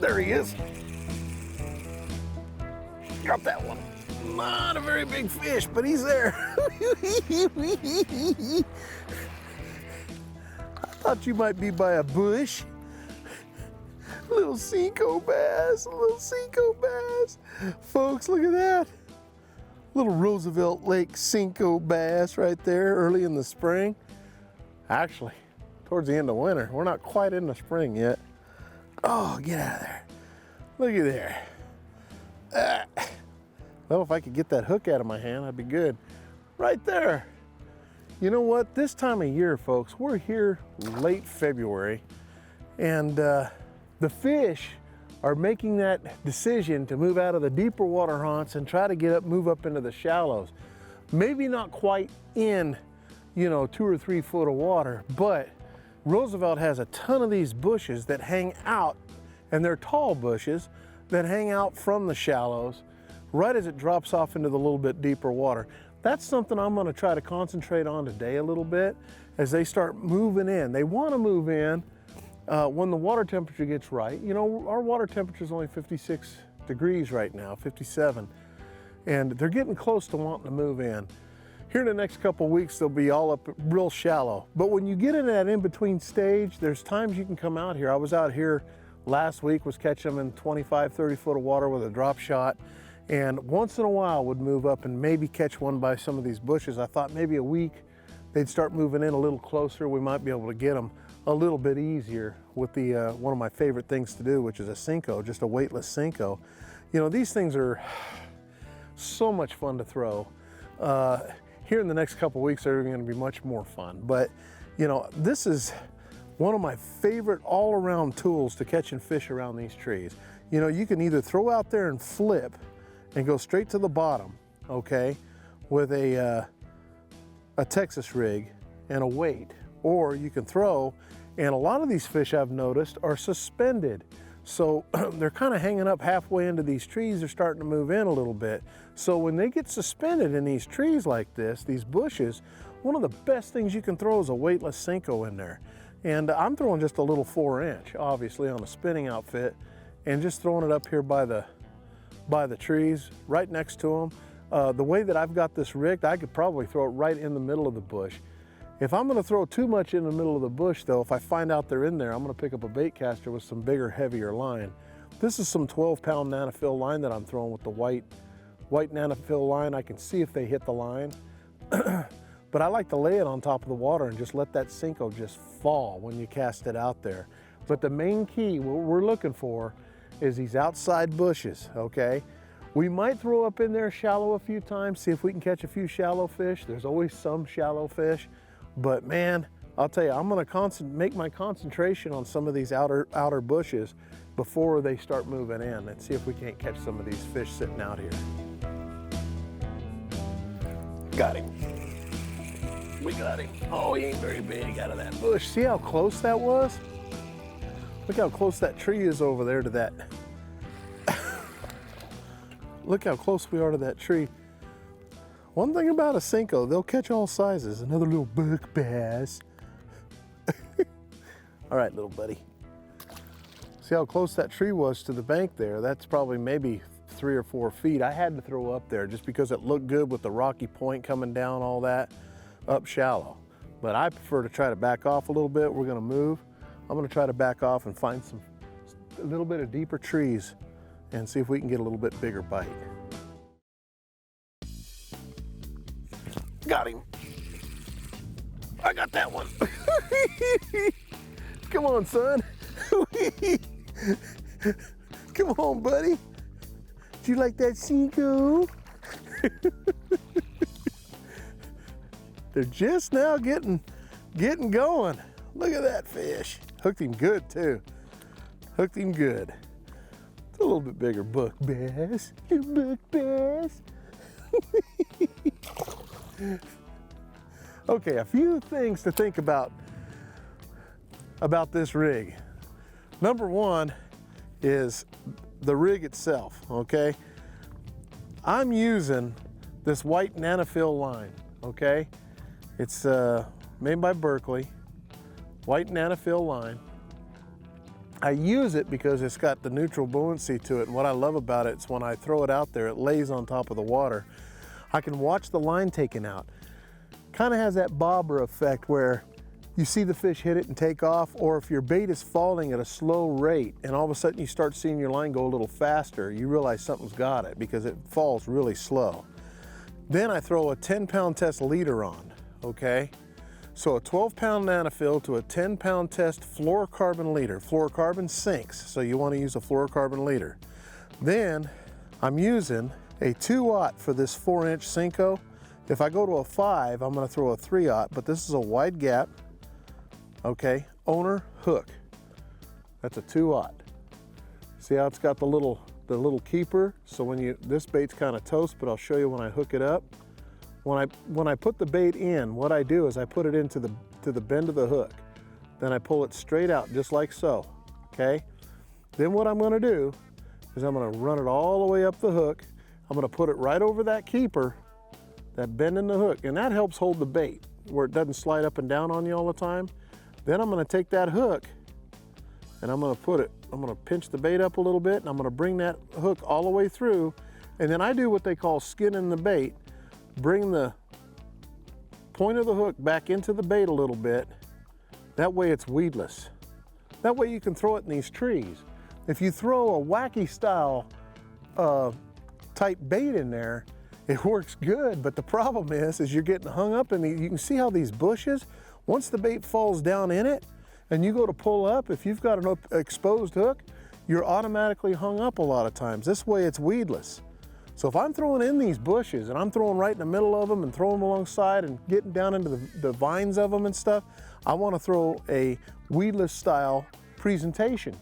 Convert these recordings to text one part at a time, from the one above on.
There he is. Got that one. Not a very big fish, but he's there. I thought you might be by a bush. Little senko bass, a little senko bass. Folks, look at that. Little Roosevelt Lake senko bass right there early in the spring. Actually, towards the end of winter. We're not quite in the spring yet. Oh, get out of there. Look at there. Well, if I could get that hook out of my hand, I'd be good. Right there. You know what? This time of year, folks, we're here late February, and the fish are making that decision to move out of the deeper water haunts and try to move up into the shallows. Maybe not quite in, 2 or 3 foot of water, but Roosevelt has a ton of these bushes that hang out, and they're tall bushes that hang out from the shallows right as it drops off into the little bit deeper water. That's something I'm going to try to concentrate on today a little bit as they start moving in. They want to move in when the water temperature gets right. Our water temperature is only 56 degrees right now, 57, and they're getting close to wanting to move in. Here in the next couple of weeks, they'll be all up real shallow. But when you get in that in-between stage, there's times you can come out here. I was out here last week, was catching them in 25, 30 foot of water with a drop shot, and once in a while would move up and maybe catch one by some of these bushes. I thought maybe a week they'd start moving in a little closer. We might be able to get them a little bit easier with the one of my favorite things to do, which is a senko, just a weightless senko. These things are so much fun to throw. Here in the next couple of weeks, they're going to be much more fun. But, this is one of my favorite all-around tools to catching fish around these trees. You can either throw out there and flip and go straight to the bottom, okay, with a Texas rig and a weight, or you can throw, and a lot of these fish I've noticed are suspended. So they're kind of hanging up halfway into these trees. They're starting to move in a little bit. So when they get suspended in these trees like this, these bushes, one of the best things you can throw is a weightless senko in there. And I'm throwing just a little 4-inch, obviously, on a spinning outfit, and just throwing it up here by the trees, right next to them. The way that I've got this rigged, I could probably throw it right in the middle of the bush. If I'm gonna throw too much in the middle of the bush though, if I find out they're in there, I'm gonna pick up a bait caster with some bigger, heavier line. This is some 12-pound nanofill line that I'm throwing with the white nanofill line. I can see if they hit the line. But I like to lay it on top of the water and just let that senko just fall when you cast it out there. But the main key, what we're looking for, is these outside bushes, okay? We might throw up in there shallow a few times, see if we can catch a few shallow fish. There's always some shallow fish. But man, I'll tell you, I'm gonna make my concentration on some of these outer bushes before they start moving in, and see if we can't catch some of these fish sitting out here. Got him. We got him. Oh, he ain't very big out of that bush. See how close that was? Look how close that tree is over there to that. Look how close we are to that tree. One thing about a senko, they'll catch all sizes. Another little buck bass. All right, little buddy. See how close that tree was to the bank there? That's probably maybe 3 or 4 feet. I had to throw up there just because it looked good with the rocky point coming down, all that, up shallow. But I prefer to try to back off a little bit. We're gonna move. I'm gonna try to back off and find a little bit of deeper trees and see if we can get a little bit bigger bite. Got him. I got that one. Come on, son. Come on, buddy. Do you like that senko? They're just now getting going. Look at that fish. Hooked him good too. Hooked him good. It's a little bit bigger buck bass. Little buck bass. Okay, a few things to think about this rig. Number one is the rig itself, okay? I'm using this white nanofill line, okay? It's made by Berkeley, white nanofill line. I use it because it's got the neutral buoyancy to it, and what I love about it is when I throw it out there, it lays on top of the water. I can watch the line taken out. Kind of has that bobber effect where you see the fish hit it and take off, or if your bait is falling at a slow rate and all of a sudden you start seeing your line go a little faster, you realize something's got it because it falls really slow. Then I throw a 10-pound test leader on, okay? So a 12-pound nanofill to a 10-pound test fluorocarbon leader. Fluorocarbon sinks, so you want to use a fluorocarbon leader. Then I'm using a 2-aught for this 4-inch Senko. If I go to a 5, I'm going to throw a 3-aught, but this is a wide gap, okay? Owner hook. That's a 2-aught. See how it's got the little keeper? So when this bait's kind of toast, but I'll show you when I hook it up. When I put the bait in, what I do is I put it into the bend of the hook. Then I pull it straight out, just like so, okay? Then what I'm gonna do is I'm gonna run it all the way up the hook. I'm gonna put it right over that keeper, that bend in the hook, and that helps hold the bait where it doesn't slide up and down on you all the time. Then I'm gonna take that hook and I'm gonna pinch the bait up a little bit, and I'm gonna bring that hook all the way through, and then I do what they call skinning the bait. Bring the point of the hook back into the bait a little bit. That way it's weedless. That way you can throw it in these trees. If you throw a Wacky style type bait in there, it works good, but the problem is you're getting hung up in these. You can see how these bushes, once the bait falls down in it and you go to pull up, if you've got an exposed hook, you're automatically hung up a lot of times. This way it's weedless. So if I'm throwing in these bushes and I'm throwing right in the middle of them and throwing them alongside and getting down into the vines of them and stuff, I want to throw a weedless style presentation.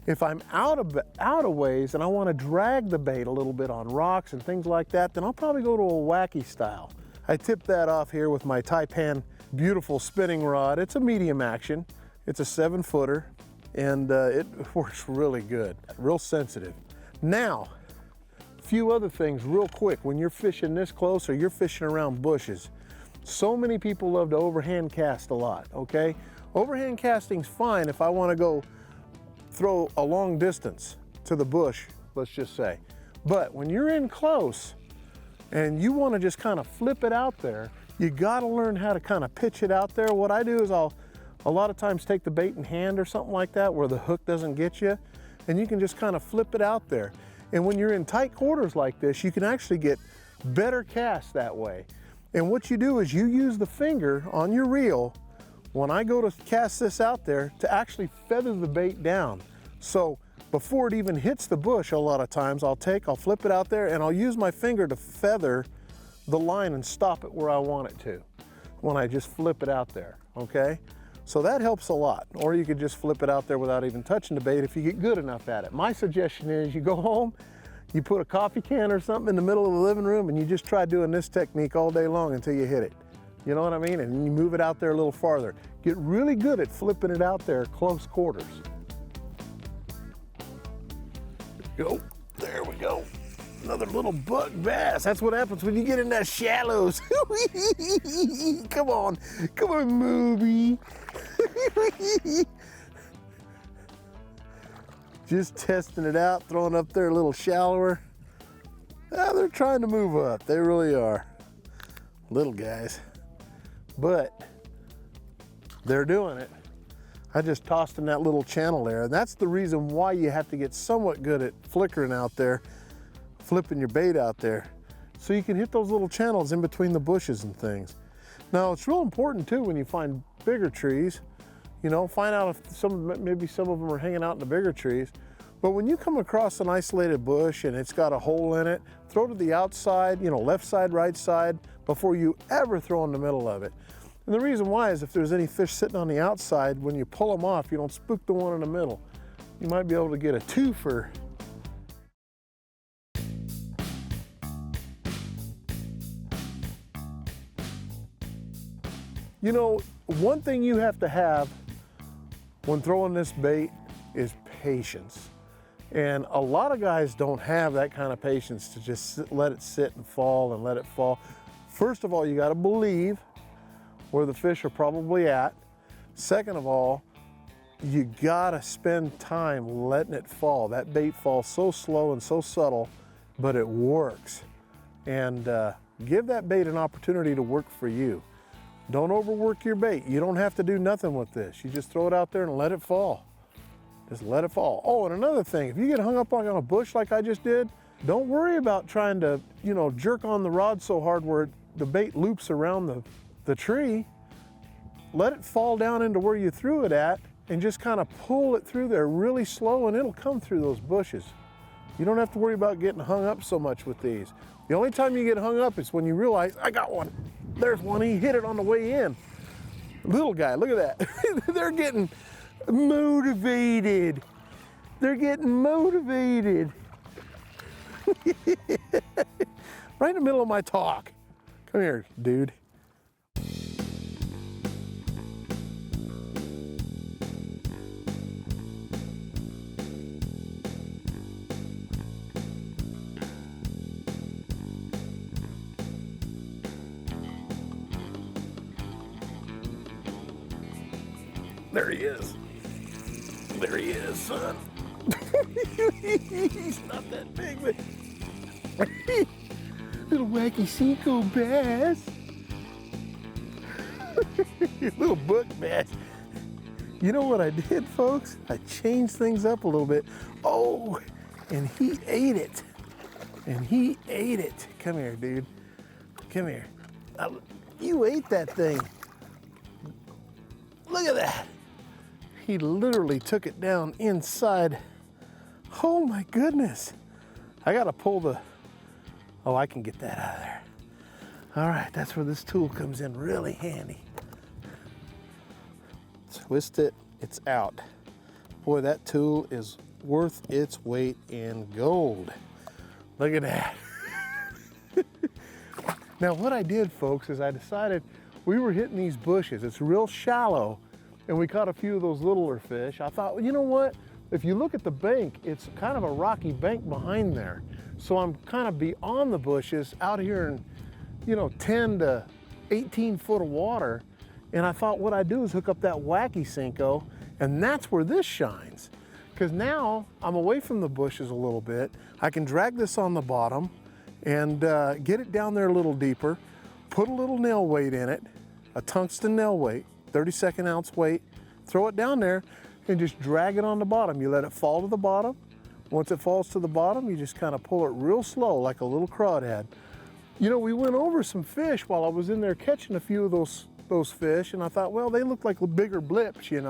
If I'm out of ways and I want to drag the bait a little bit on rocks and things like that, then I'll probably go to a Wacky style. I tip that off here with my Taipan beautiful spinning rod. It's a medium action. It's a 7-footer, and it works really good, real sensitive. Now, few other things real quick when you're fishing this close or you're fishing around bushes. So many people love to overhand cast a lot, okay? Overhand casting's fine if I want to go throw a long distance to the bush, let's just say. But when you're in close and you want to just kind of flip it out there, you got to learn how to kind of pitch it out there. What I do is I'll a lot of times take the bait in hand or something like that where the hook doesn't get you, and you can just kind of flip it out there. And when you're in tight quarters like this, you can actually get better casts that way. And what you do is you use the finger on your reel when I go to cast this out there to actually feather the bait down. So before it even hits the bush, a lot of times I'll flip it out there and I'll use my finger to feather the line and stop it where I want it to when I just flip it out there, okay? So that helps a lot. Or you could just flip it out there without even touching the bait if you get good enough at it. My suggestion is you go home, you put a coffee can or something in the middle of the living room, and you just try doing this technique all day long until you hit it. You know what I mean? And you move it out there a little farther. Get really good at flipping it out there close quarters. Go. There we go. Another little buck bass. That's what happens when you get in that shallows. Come on, movie. Just testing it out, throwing up there a little shallower. Ah, they're trying to move up. They really are. Little guys. But they're doing it. I just tossed in that little channel there. And that's the reason why you have to get somewhat good at flickering out there, flipping your bait out there, so you can hit those little channels in between the bushes and things. Now, it's real important too when you find bigger trees, you know, find out if maybe some of them are hanging out in the bigger trees. But when you come across an isolated bush and it's got a hole in it, throw to the outside, you know, left side, right side, before you ever throw in the middle of it. And the reason why is if there's any fish sitting on the outside, when you pull them off, you don't spook the one in the middle. You might be able to get a twofer. You know, one thing you have to have when throwing this bait is patience. And a lot of guys don't have that kind of patience to just let it sit and fall and let it fall. First of all, you got to believe where the fish are probably at. Second of all, you gotta spend time letting it fall. That bait falls so slow and so subtle, but it works. And give that bait an opportunity to work for you. Don't overwork your bait. You don't have to do nothing with this. You just throw it out there and let it fall. Just let it fall. Oh, and another thing, if you get hung up on a bush like I just did, don't worry about trying to, jerk on the rod so hard where the bait loops around the tree. Let it fall down into where you threw it at and just kind of pull it through there really slow, and it'll come through those bushes. You don't have to worry about getting hung up so much with these. The only time you get hung up is when you realize, I got one. There's one, he hit it on the way in. Little guy, look at that. They're getting motivated. They're getting motivated. Right in the middle of my talk. Come here, dude. There he is. There he is, son. He's not that big, but little wacky senko bass. Little book bass. You know what I did, folks? I changed things up a little bit. Oh, and he ate it. And he ate it. Come here, dude. Come here. You ate that thing. Look at that. He literally took it down inside. Oh my goodness. I gotta pull the, oh, I can get that out of there. All right, that's where this tool comes in really handy. Twist it, it's out. Boy, that tool is worth its weight in gold. Look at that. Now what I did, folks, is I decided we were hitting these bushes. It's real shallow, and we caught a few of those littler fish. I thought, well, you know what? If you look at the bank, it's kind of a rocky bank behind there. So I'm kind of beyond the bushes out here in, 10 to 18 foot of water. And I thought what I'd do is hook up that Wacky senko, and that's where this shines. Because now I'm away from the bushes a little bit. I can drag this on the bottom and get it down there a little deeper, put a little nail weight in it, a tungsten nail weight, 32nd ounce weight, throw it down there and just drag it on the bottom. You let it fall to the bottom. Once it falls to the bottom, you just kind of pull it real slow like a little crawdad. We went over some fish while I was in there catching a few of those fish, and I thought, well, they look like bigger blips, and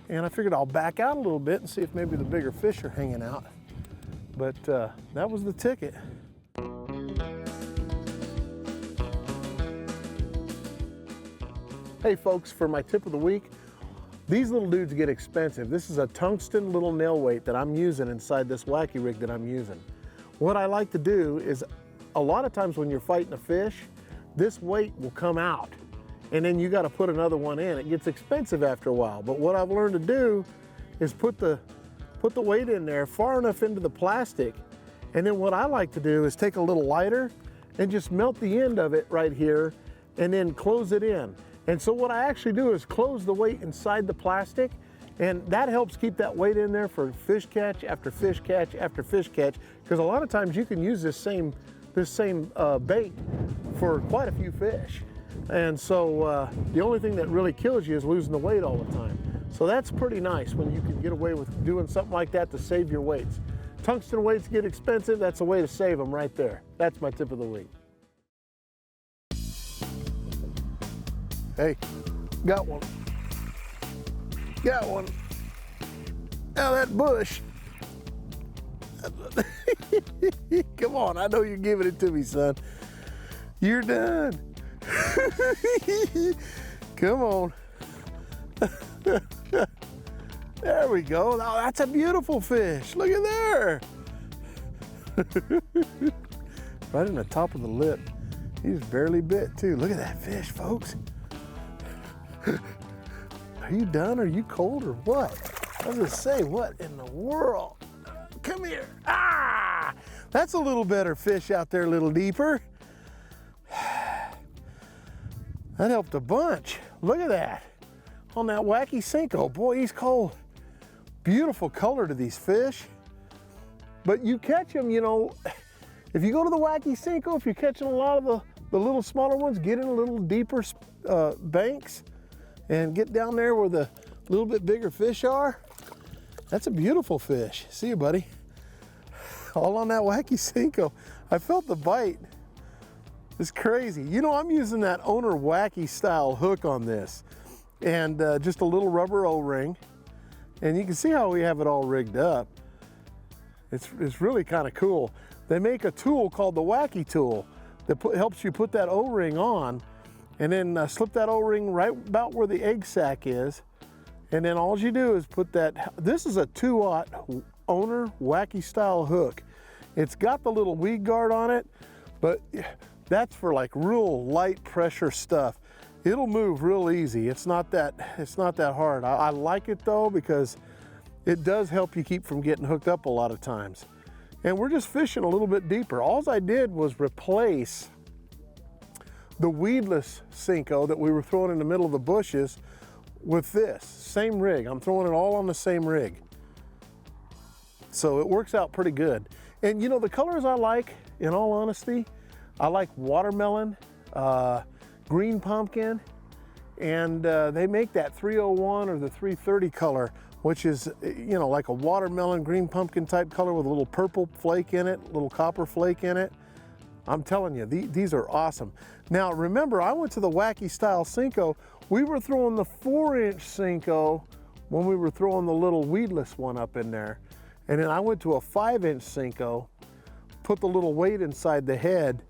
I figured I'll back out a little bit and see if maybe the bigger fish are hanging out. But that was the ticket. Hey folks, for my tip of the week, these little dudes get expensive. This is a tungsten little nail weight that I'm using inside this Wacky rig that I'm using. What I like to do is, a lot of times when you're fighting a fish, this weight will come out, and then you got to put another one in. It gets expensive after a while, but what I've learned to do is put the weight in there far enough into the plastic, and then what I like to do is take a little lighter and just melt the end of it right here and then close it in. And so what I actually do is close the weight inside the plastic, and that helps keep that weight in there for fish catch after fish catch after fish catch, because a lot of times you can use this same bait for quite a few fish. And so the only thing that really kills you is losing the weight all the time. So that's pretty nice when you can get away with doing something like that to save your weights. Tungsten weights get expensive, that's a way to save them right there. That's my tip of the week. Hey, got one. Got one. Now that bush. Come on, I know you're giving it to me, son. You're done. Come on. There we go. Now that's a beautiful fish. Look at there. Right in the top of the lip. He's barely bit too. Look at that fish, folks. Are you done? Are you cold or what? I was gonna say, what in the world? Come here. Ah! That's a little better fish out there, a little deeper. That helped a bunch. Look at that. on that Wacky senko. Boy, he's cold. Beautiful color to these fish. But you catch them, you know, if you go to the Wacky senko, if you're catching a lot of the little smaller ones, get in a little deeper banks and get down there where the little bit bigger fish are. That's a beautiful fish. See you, buddy. All on that Wacky senko. I felt the bite. It's crazy. You know, I'm using that owner Wacky style hook on this, and just a little rubber O-ring. And you can see how we have it all rigged up. It's really kind of cool. They make a tool called the Wacky tool that helps you put that O-ring on, and then slip that O-ring right about where the egg sac is. And then all you do is put that, this is a 2/0 owner Wacky style hook. It's got the little weed guard on it, but that's for like real light pressure stuff. It'll move real easy. It's not that hard. I like it though, because it does help you keep from getting hooked up a lot of times. And we're just fishing a little bit deeper. All I did was replace the Weedless senko that we were throwing in the middle of the bushes with this same rig. I'm throwing it all on the same rig. So it works out pretty good. And you know, the colors I like, in all honesty, I like watermelon, green pumpkin, and they make that 301 or the 330 color, which is, you know, like a watermelon green pumpkin type color with a little purple flake in it, a little copper flake in it. I'm telling you, these are awesome. Now remember, I went to the Wacky style senko. We were throwing the 4-inch senko when we were throwing the little Weedless one up in there. And then I went to a 5-inch senko, put the little weight inside the head,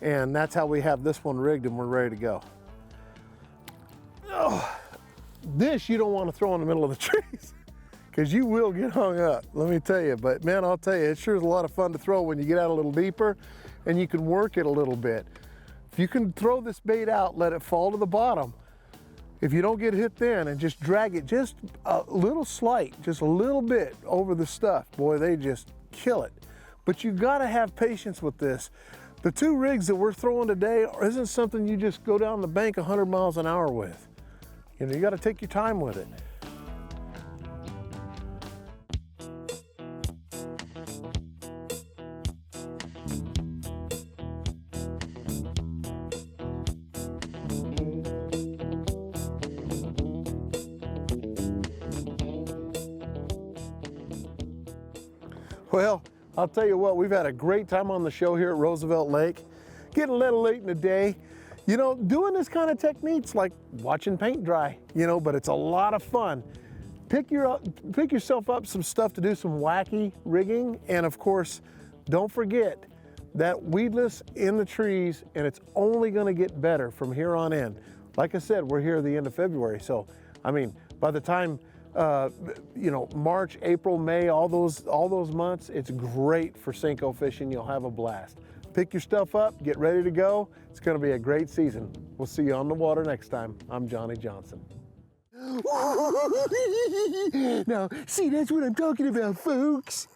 and that's how we have this one rigged and we're ready to go. Oh, this you don't want to throw in the middle of the trees because you will get hung up, let me tell you. But man, I'll tell you, it sure is a lot of fun to throw when you get out a little deeper and you can work it a little bit. If you can throw this bait out, let it fall to the bottom. If you don't get hit then, and just drag it just a little slight, just a little bit over the stuff, boy, they just kill it. But you gotta have patience with this. The 2 rigs that we're throwing today isn't something you just go down the bank 100 miles an hour with. You know, you gotta take your time with it. Well, I'll tell you what, we've had a great time on the show here at Roosevelt Lake. Getting a little late in the day. You know, doing this kind of technique's like watching paint dry, you know, but it's a lot of fun. Pick yourself up some stuff to do some wacky rigging, and of course, don't forget that Weedless in the trees, and it's only gonna get better from here on in. Like I said, we're here at the end of February, so I mean, by the time you know, March, April, May, all those months, it's great for senko fishing. You'll have a blast. Pick your stuff up, get ready to go. It's gonna be a great season. We'll see you on the water next time. I'm Johnny Johnson. Now, see, that's what I'm talking about, folks.